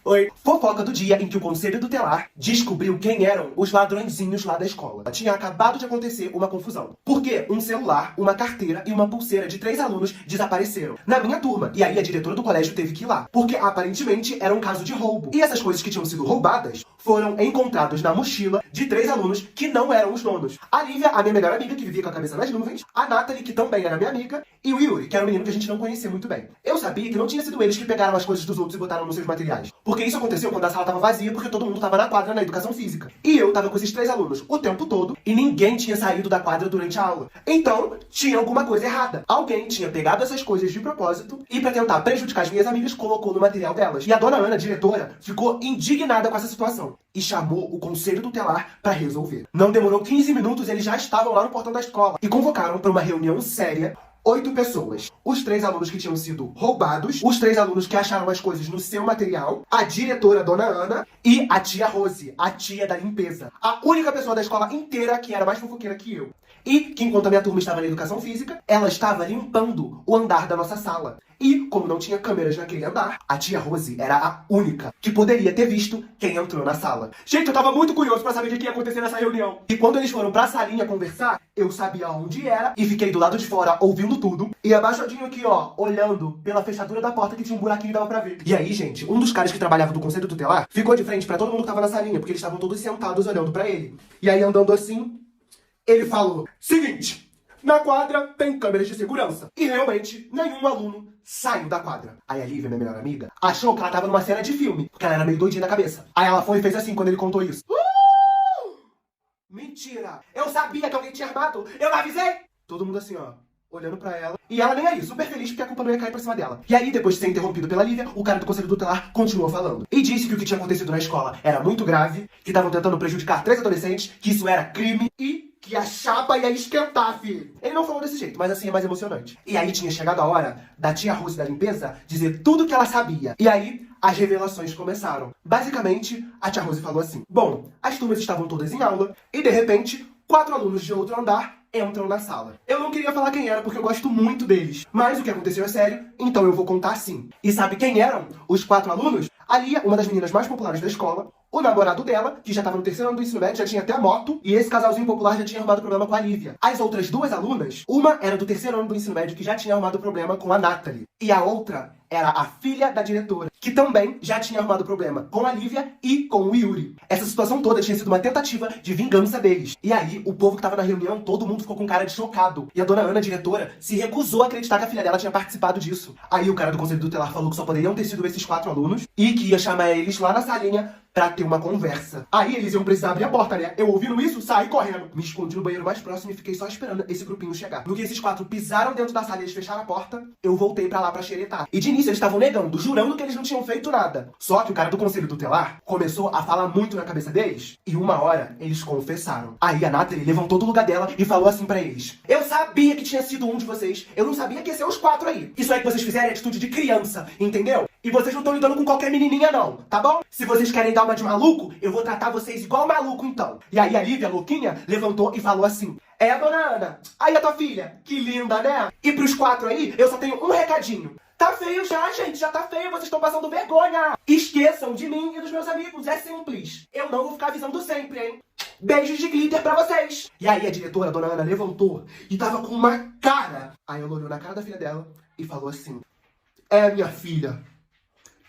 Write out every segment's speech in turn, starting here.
Oi. Fofoca do dia em que o Conselho Tutelar descobriu quem eram os ladrõezinhos lá da escola. Tinha acabado de acontecer uma confusão. Porque um celular, uma carteira e uma pulseira de 3 alunos desapareceram na minha turma. E aí a diretora do colégio teve que ir lá. Porque aparentemente era um caso de roubo. E essas coisas que tinham sido roubadas foram encontradas na mochila de 3 alunos que não eram os donos. A Lívia, a minha melhor amiga, que vivia com a cabeça nas nuvens. A Nathalie, que também era minha amiga. E o Yuri, que era um menino que a gente não conhecia muito bem. Eu sabia que não tinha sido eles que pegaram as coisas dos outros e botaram nos seus materiais. Porque isso aconteceu quando a sala tava vazia, porque todo mundo tava na quadra na educação física. E eu tava com esses 3 alunos o tempo todo, e ninguém tinha saído da quadra durante a aula. Então, tinha alguma coisa errada. Alguém tinha pegado essas coisas de propósito, e pra tentar prejudicar as minhas amigas, colocou no material delas. E a dona Ana, diretora, ficou indignada com essa situação. E chamou o Conselho Tutelar pra resolver. Não demorou 15 minutos, eles já estavam lá no portão da escola. E convocaram pra uma reunião séria 8 pessoas. Os 3 alunos que tinham sido roubados, os 3 alunos que acharam as coisas no seu material, a diretora, Dona Ana, e a tia Rose, a tia da limpeza. A única pessoa da escola inteira que era mais fofoqueira que eu. E que, enquanto a minha turma estava na educação física, ela estava limpando o andar da nossa sala. E, como não tinha câmeras naquele andar, a tia Rose era a única que poderia ter visto quem entrou na sala. Gente, eu tava muito curioso pra saber o que ia acontecer nessa reunião. E quando eles foram pra salinha conversar, eu sabia onde era e fiquei do lado de fora ouvindo tudo. E abaixadinho aqui, ó, olhando pela fechadura da porta que tinha um buraquinho e dava pra ver. E aí, gente, um dos caras que trabalhava do Conselho Tutelar ficou de frente pra todo mundo que tava na salinha, porque eles estavam todos sentados olhando pra ele. E aí, andando assim, ele falou: seguinte, na quadra tem câmeras de segurança. E realmente, nenhum aluno saiu da quadra. Aí a Lívia, minha melhor amiga, achou que ela tava numa cena de filme, porque ela era meio doidinha da cabeça. Aí ela foi e fez assim quando ele contou isso. Mentira! Eu sabia que alguém tinha armado! Eu avisei! Todo mundo assim, ó, olhando pra ela. E ela nem aí, super feliz porque a culpa não ia cair pra cima dela. E aí, depois de ser interrompido pela Lívia, o cara do Conselho Tutelar continuou falando. E disse que o que tinha acontecido na escola era muito grave, que estavam tentando prejudicar 3 adolescentes, que isso era crime e que a chapa ia esquentar, filho. Ele não falou desse jeito, mas assim é mais emocionante. E aí tinha chegado a hora da tia Rose da limpeza dizer tudo que ela sabia. E aí, as revelações começaram. Basicamente, a tia Rose falou assim: bom, as turmas estavam todas em aula, e de repente, 4 alunos de outro andar entram na sala. Eu não queria falar quem era, porque eu gosto muito deles. Mas o que aconteceu é sério, então eu vou contar sim. E sabe quem eram os 4 alunos? A Lia, uma das meninas mais populares da escola, o namorado dela, que já estava no 3º ano do ensino médio, já tinha até moto, e esse casalzinho popular já tinha arrumado problema com a Lívia. As outras 2 alunas, uma era do 3º ano do ensino médio, que já tinha arrumado problema com a Nathalie. E a outra era a filha da diretora, que também já tinha arrumado problema com a Lívia e com o Yuri. Essa situação toda tinha sido uma tentativa de vingança deles. E aí, o povo que tava na reunião, todo mundo ficou com cara de chocado. E a Dona Ana, diretora, se recusou a acreditar que a filha dela tinha participado disso. Aí o cara do Conselho Tutelar falou que só poderiam ter sido esses 4 alunos e que ia chamar eles lá na salinha pra ter uma conversa. Aí eles iam precisar abrir a porta, né? Eu ouvindo isso, saí correndo. Me escondi no banheiro mais próximo e fiquei só esperando esse grupinho chegar. No que esses 4 pisaram dentro da sala e eles fecharam a porta, eu voltei pra lá pra xeretar. E de início eles estavam negando, jurando que eles não tinham feito nada. Só que o cara do Conselho Tutelar começou a falar muito na cabeça deles e uma hora eles confessaram. Aí a Nathalie levantou do lugar dela e falou assim pra eles: eu sabia que tinha sido um de vocês, eu não sabia que ia ser os 4 aí. Isso aí que vocês fizeram é atitude de criança, entendeu? E vocês não estão lidando com qualquer menininha não, tá bom? Se vocês querem dar uma de maluco, eu vou tratar vocês igual maluco então. E aí a Lívia, louquinha, levantou e falou assim: é, Dona Ana, aí a tua filha, que linda, né? E pros 4 aí, eu só tenho um recadinho. Tá feio já, gente, já tá feio, vocês estão passando vergonha. Esqueçam de mim e dos meus amigos, é simples. Eu não vou ficar avisando sempre, hein? Beijos de glitter pra vocês. E aí a diretora, a Dona Ana, levantou e tava com uma cara. Aí ela olhou na cara da filha dela e falou assim: é, minha filha,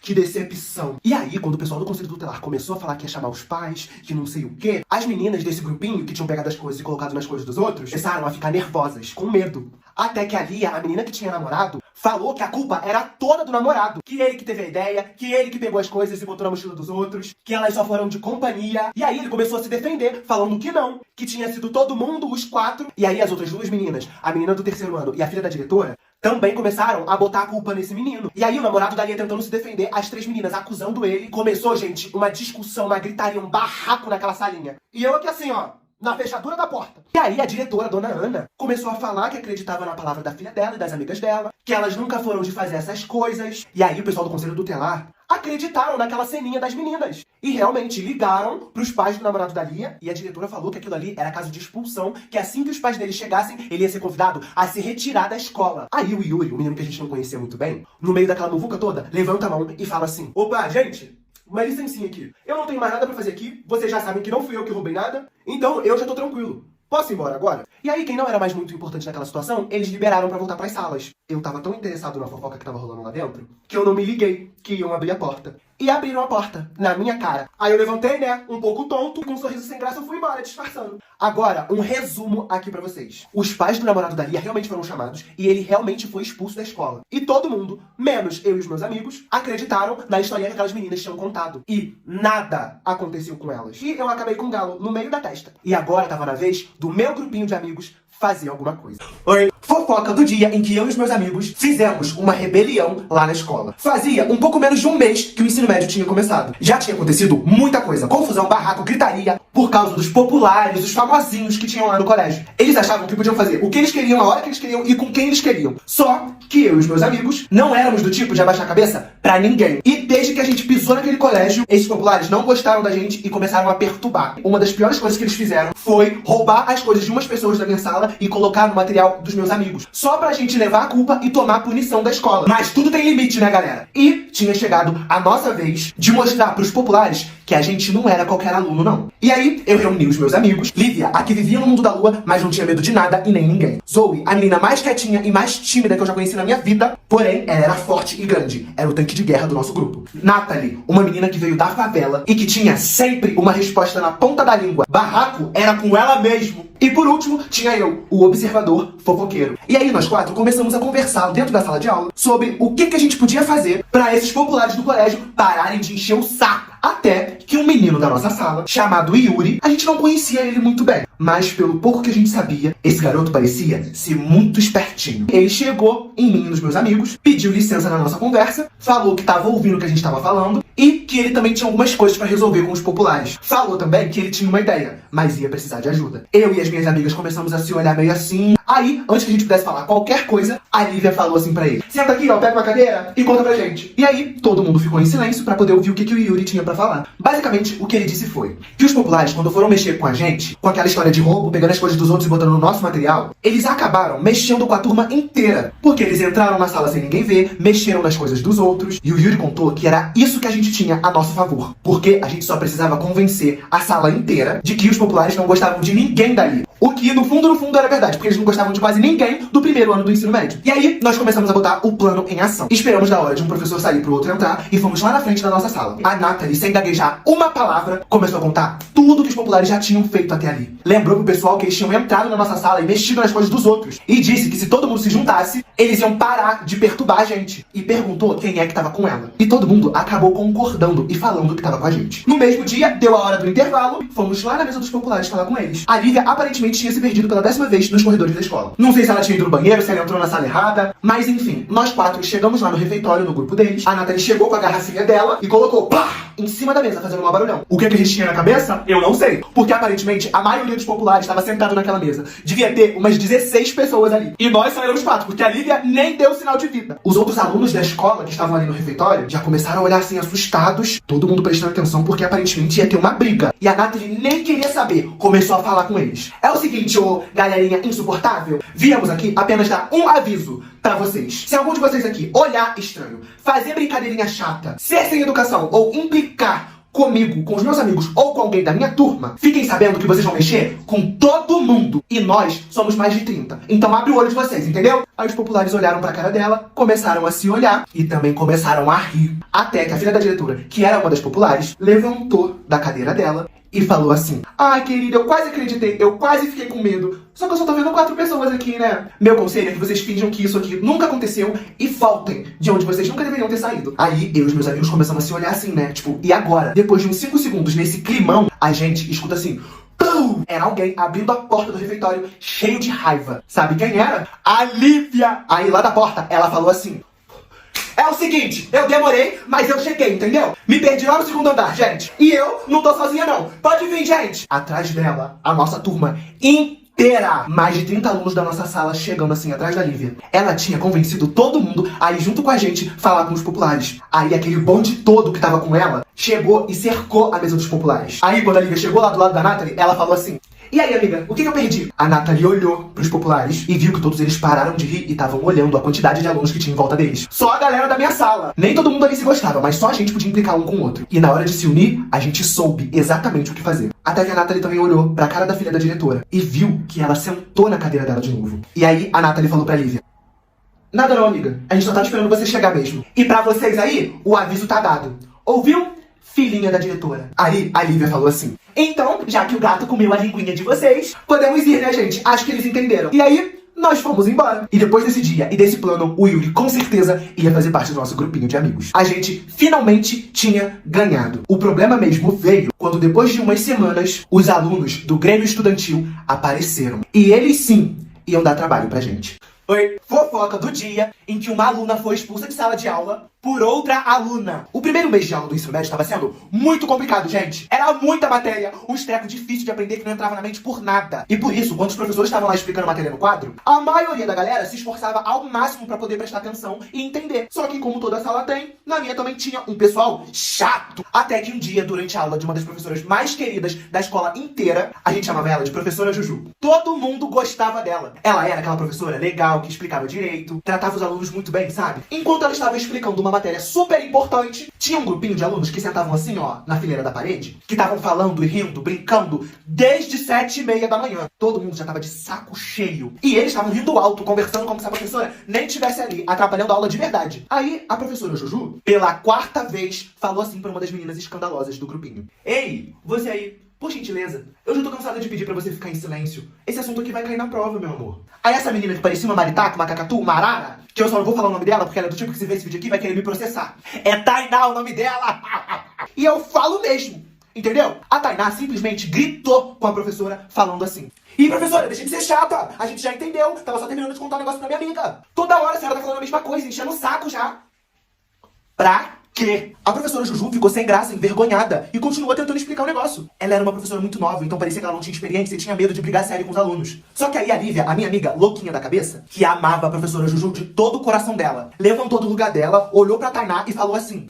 que decepção. E aí, quando o pessoal do Conselho Tutelar começou a falar que ia chamar os pais, que não sei o quê, as meninas desse grupinho que tinham pegado as coisas e colocado nas coisas dos outros, começaram a ficar nervosas, com medo. Até que a Lia, a menina que tinha namorado, falou que a culpa era toda do namorado. Que ele que teve a ideia, que ele que pegou as coisas e botou na mochila dos outros, que elas só foram de companhia. E aí ele começou a se defender, falando que não, que tinha sido todo mundo, os 4. E aí as outras 2 meninas, a menina do 3º ano e a filha da diretora, também começaram a botar a culpa nesse menino. E aí o namorado da Lia tentando se defender, as 3 meninas acusando ele. Começou, gente, uma discussão, uma gritaria, um barraco naquela salinha. E eu aqui assim, ó, na fechadura da porta. E aí a diretora, a Dona Ana, começou a falar que acreditava na palavra da filha dela e das amigas dela, que elas nunca foram de fazer essas coisas. E aí o pessoal do Conselho Tutelar acreditaram naquela ceninha das meninas. E realmente ligaram pros pais do namorado da Lia, e a diretora falou que aquilo ali era caso de expulsão, que assim que os pais dele chegassem, ele ia ser convidado a se retirar da escola. Aí o Yuri, o menino que a gente não conhecia muito bem, no meio daquela muvuca toda, levanta a mão e fala assim: opa, gente, uma licencinha aqui. Eu não tenho mais nada pra fazer aqui, vocês já sabem que não fui eu que roubei nada, então eu já tô tranquilo. Posso ir embora agora? E aí, quem não era mais muito importante naquela situação, eles liberaram pra voltar pras salas. Eu tava tão interessado na fofoca que tava rolando lá dentro, que eu não me liguei que iam abrir a porta. E abriram a porta, na minha cara. Aí eu levantei, né, um pouco tonto, com um sorriso sem graça, eu fui embora, disfarçando. Agora, um resumo aqui pra vocês. Os pais do namorado da Lia realmente foram chamados, e ele realmente foi expulso da escola. E todo mundo, menos eu e os meus amigos, acreditaram na história que aquelas meninas tinham contado. E nada aconteceu com elas. E eu acabei com um galo no meio da testa. E agora tava na vez do meu grupinho de amigos fazer alguma coisa. Oi! Fofoca do dia em que eu e os meus amigos fizemos uma rebelião lá na escola. Fazia um pouco menos de um mês que o ensino médio tinha começado. Já tinha acontecido muita coisa. Confusão, barraco, gritaria, por causa dos populares, os famosinhos que tinham lá no colégio. Eles achavam que podiam fazer o que eles queriam, a hora que eles queriam e com quem eles queriam. Só que eu e os meus amigos não éramos do tipo de abaixar a cabeça pra ninguém. E desde que a gente pisou naquele colégio, esses populares não gostaram da gente e começaram a perturbar. Uma das piores coisas que eles fizeram foi roubar as coisas de umas pessoas da minha sala e colocar no material dos meus amigos. Só pra gente levar a culpa e tomar a punição da escola. Mas tudo tem limite, né, galera? E tinha chegado a nossa vez de mostrar pros populares que a gente não era qualquer aluno, não. E aí, eu reuni os meus amigos. Lívia, a que vivia no mundo da lua, mas não tinha medo de nada e nem ninguém. Zoe, a menina mais quietinha e mais tímida que eu já conheci na minha vida, porém, ela era forte e grande. Era o tanque de guerra do nosso grupo. Natalie, uma menina que veio da favela e que tinha sempre uma resposta na ponta da língua. Barraco era com ela mesmo. E por último, tinha eu, o observador fofoqueiro. E aí nós quatro começamos a conversar dentro da sala de aula sobre o que a gente podia fazer pra esses populares do colégio pararem de encher o saco. Até que um menino da nossa sala, chamado Yuri, a gente não conhecia ele muito bem, mas pelo pouco que a gente sabia, esse garoto parecia ser muito espertinho. Ele chegou em mim e nos meus amigos, pediu licença na nossa conversa, falou que estava ouvindo o que a gente estava falando e que ele também tinha algumas coisas para resolver com os populares. Falou também que ele tinha uma ideia, mas ia precisar de ajuda. Eu e as minhas amigas começamos a se olhar meio assim. Aí, antes que a gente pudesse falar qualquer coisa, a Lívia falou assim pra ele: senta aqui, ó, pega uma cadeira e conta pra gente. E aí, todo mundo ficou em silêncio pra poder ouvir o que o Yuri tinha pra falar. Basicamente, o que ele disse foi que os populares, quando foram mexer com a gente, com aquela história de roubo, pegando as coisas dos outros e botando no nosso material, eles acabaram mexendo com a turma inteira. Porque eles entraram na sala sem ninguém ver, mexeram nas coisas dos outros, e o Yuri contou que era isso que a gente tinha a nosso favor. Porque a gente só precisava convencer a sala inteira de que os populares não gostavam de ninguém dali. O que, no fundo, era verdade, porque eles não gostavam de quase ninguém do primeiro ano do ensino médio. E aí, nós começamos a botar o plano em ação. Esperamos da hora de um professor sair pro outro entrar e fomos lá na frente da nossa sala. A Natalie, sem gaguejar uma palavra, começou a contar tudo que os populares já tinham feito até ali. Lembrou pro pessoal que eles tinham entrado na nossa sala e mexido nas coisas dos outros. E disse que se todo mundo se juntasse, eles iam parar de perturbar a gente. E perguntou quem é que tava com ela. E todo mundo acabou concordando e falando que tava com a gente. No mesmo dia, deu a hora do intervalo, fomos lá na mesa dos populares falar com eles. A Lívia aparentemente tinha se perdido pela 10ª vez nos corredores da escola. Não sei se ela tinha ido no banheiro, se ela entrou na sala errada, mas enfim, nós quatro chegamos lá no refeitório, no grupo deles. A Natalie chegou com a garrafinha dela e colocou, pá, em cima da mesa, fazendo um barulhão. O que a gente tinha na cabeça? Eu não sei. Porque aparentemente a maioria dos populares estava sentado naquela mesa. Devia ter umas 16 pessoas ali. E nós só éramos 4, porque a Lívia nem deu sinal de vida. Os outros alunos da escola que estavam ali no refeitório já começaram a olhar assim assustados, todo mundo prestando atenção porque aparentemente ia ter uma briga. E a Natalie nem queria saber, começou a falar com eles. É o seguinte, ô galerinha insuportável, viemos aqui apenas dar um aviso pra vocês. Se algum de vocês aqui olhar estranho, fazer brincadeirinha chata, ser sem educação ou implicar comigo, com os meus amigos ou com alguém da minha turma, fiquem sabendo que vocês vão mexer com todo mundo. E nós somos mais de 30. Então abre o olho de vocês, entendeu? Aí os populares olharam pra cara dela, começaram a se olhar e também começaram a rir. Até que a filha da diretora, que era uma das populares, levantou da cadeira dela e falou assim: ai, querida, eu quase acreditei, eu quase fiquei com medo. Só que eu só tô vendo 4 pessoas aqui, né? Meu conselho é que vocês finjam que isso aqui nunca aconteceu e faltem de onde vocês nunca deveriam ter saído. Aí, eu e os meus amigos começamos a se olhar assim, né? Tipo, e agora? Depois de uns 5 segundos nesse climão, a gente escuta assim: pum! Era alguém abrindo a porta do refeitório cheio de raiva. Sabe quem era? A Lívia! Aí, lá da porta, ela falou assim: é o seguinte, eu demorei, mas eu cheguei, entendeu? Me perdi lá no 2º andar, gente. E eu não tô sozinha, não. Pode vir, gente. Atrás dela, a nossa turma inteira. Mais de 30 alunos da nossa sala chegando assim, atrás da Lívia. Ela tinha convencido todo mundo a ir junto com a gente falar com os populares. Aí aquele bonde todo que tava com ela chegou e cercou a mesa dos populares. Aí quando a Lívia chegou lá do lado da Natalie, ela falou assim: E aí, amiga, o que eu perdi? A Nathalie olhou pros populares e viu que todos eles pararam de rir e estavam olhando a quantidade de alunos que tinha em volta deles. Só a galera da minha sala. Nem todo mundo ali se gostava, mas só a gente podia implicar um com o outro. E na hora de se unir, a gente soube exatamente o que fazer. Até que a Nathalie também olhou pra cara da filha da diretora e viu que ela sentou na cadeira dela de novo. E aí, a Nathalie falou pra Lívia: nada não, amiga. A gente só tá esperando você chegar mesmo. E pra vocês aí, o aviso tá dado. Ouviu? Filhinha da diretora. Aí, a Lívia falou assim: então, já que o gato comeu a linguinha de vocês, podemos ir, né, gente? Acho que eles entenderam. E aí, nós fomos embora. E depois desse dia e desse plano, o Yuri com certeza ia fazer parte do nosso grupinho de amigos. A gente finalmente tinha ganhado. O problema mesmo veio quando, depois de umas semanas, os alunos do Grêmio Estudantil apareceram. E eles sim iam dar trabalho pra gente. Oi, fofoca do dia em que uma aluna foi expulsa de sala de aula por outra aluna. O primeiro mês de aula do ensino médio estava sendo muito complicado, gente. Era muita matéria, um treco difícil de aprender que não entrava na mente por nada. E por isso, quando os professores estavam lá explicando a matéria no quadro, a maioria da galera se esforçava ao máximo pra poder prestar atenção e entender. Só que, como toda sala tem, na minha também tinha um pessoal chato. Até que um dia, durante a aula de uma das professoras mais queridas da escola inteira, a gente chamava ela de professora Juju. Todo mundo gostava dela. Ela era aquela professora legal, que explicava direito, tratava os alunos muito bem, sabe? Enquanto ela estava explicando uma matéria super importante, tinha um grupinho de alunos que sentavam assim, ó, na fileira da parede, que estavam falando e rindo, brincando, desde 7h30 da manhã. Todo mundo já tava de saco cheio. E eles estavam rindo alto, conversando como se a professora nem estivesse ali, atrapalhando a aula de verdade. Aí, a professora Juju, pela quarta vez, falou assim pra uma das meninas escandalosas do grupinho: ei, você aí, por gentileza, eu já tô cansada de pedir pra você ficar em silêncio. Esse assunto aqui vai cair na prova, meu amor. Aí essa menina que parecia uma maritaca, uma cacatu, uma arara, que eu só não vou falar o nome dela porque ela é do tipo que se vê esse vídeo aqui vai querer me processar. É Tainá o nome dela! E eu falo mesmo, entendeu? A Tainá simplesmente gritou com a professora falando assim: ih, professora, deixa de ser chata, a gente já entendeu, tava só terminando de contar um negócio pra minha amiga. Toda hora a senhora tá falando a mesma coisa, enchendo o saco já. Pra quê? A professora Juju ficou sem graça, envergonhada, e continuou tentando explicar o negócio. Ela era uma professora muito nova, então parecia que ela não tinha experiência e tinha medo de brigar sério com os alunos. Só que aí a Lívia, a minha amiga louquinha da cabeça, que amava a professora Juju de todo o coração dela, levantou do lugar dela, olhou pra Tainá e falou assim: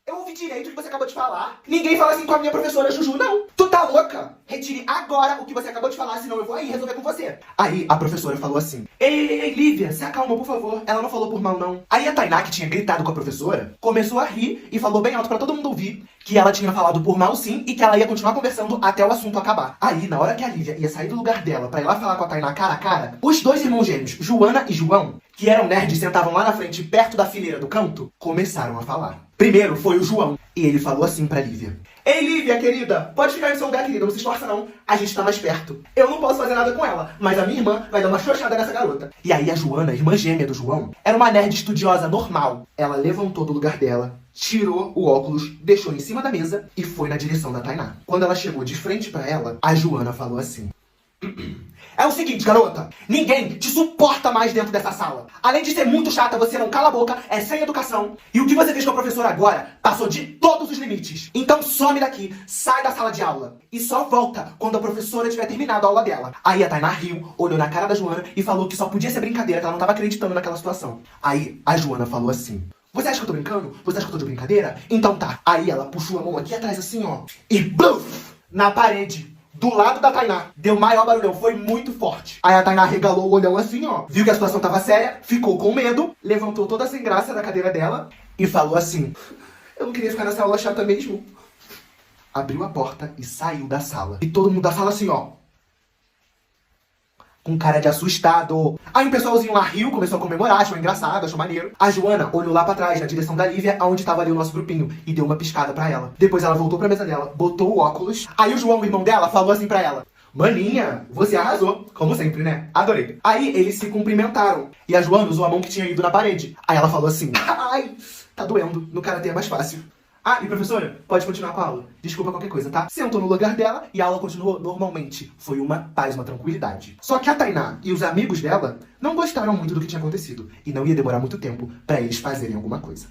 eu ouvi direito o que você acabou de falar. Ninguém fala assim com a minha professora Juju, não. Tu tá louca? Retire agora o que você acabou de falar, senão eu vou aí resolver com você. Aí a professora falou assim: ei, Lívia, se acalma, por favor. Ela não falou por mal, não. Aí a Tainá, que tinha gritado com a professora, começou a rir e falou bem alto pra todo mundo ouvir que ela tinha falado por mal sim e que ela ia continuar conversando até o assunto acabar. Aí, na hora que a Lívia ia sair do lugar dela pra ir lá falar com a Tainá cara a cara, os dois irmãos gêmeos, Joana e João, que eram nerds e sentavam lá na frente, perto da fileira do canto, começaram a falar. Primeiro foi o João, e ele falou assim pra Lívia: ei, Lívia, querida, pode ficar no seu lugar, querida, não se esforça não, a gente tá mais perto. Eu não posso fazer nada com ela, mas a minha irmã vai dar uma xoxada nessa garota. E aí a Joana, irmã gêmea do João, era uma nerd estudiosa normal. Ela levantou do lugar dela, tirou o óculos, deixou em cima da mesa e foi na direção da Tainá. Quando ela chegou de frente pra ela, a Joana falou assim: é o seguinte, garota, ninguém te suporta mais dentro dessa sala. Além de ser muito chata, você não cala a boca, é sem educação. E o que você fez com a professora agora passou de todos os limites. Então some daqui, sai da sala de aula. E só volta quando a professora tiver terminado a aula dela. Aí a Tainá riu, olhou na cara da Joana e falou que só podia ser brincadeira, que ela não tava acreditando naquela situação. Aí a Joana falou assim: você acha que eu tô brincando? Você acha que eu tô de brincadeira? Então tá. Aí ela puxou a mão aqui atrás assim, ó, e bluf, na parede, do lado da Tainá. Deu maior barulhão, foi muito forte. Aí a Tainá regalou o olhão assim, ó, viu que a situação tava séria, ficou com medo, levantou toda sem graça da cadeira dela e falou assim: eu não queria ficar nessa aula chata mesmo. Abriu a porta e saiu da sala. E todo mundo da sala assim, ó, com cara de assustado. Aí o pessoalzinho lá riu, começou a comemorar, achou engraçado, achou maneiro. A Joana olhou lá pra trás, na direção da Lívia, onde tava ali o nosso grupinho, e deu uma piscada pra ela. Depois ela voltou pra mesa dela, botou o óculos. Aí o João, o irmão dela, falou assim pra ela: maninha, você arrasou. Como sempre, né? Adorei. Aí eles se cumprimentaram. E a Joana usou a mão que tinha ido na parede. Aí ela falou assim: ai, tá doendo. No karatê é mais fácil. Ah, e professora, pode continuar com a aula. Desculpa qualquer coisa, tá? Sentou no lugar dela e a aula continuou normalmente. Foi uma paz, uma tranquilidade. Só que a Tainá e os amigos dela não gostaram muito do que tinha acontecido. E não ia demorar muito tempo pra eles fazerem alguma coisa.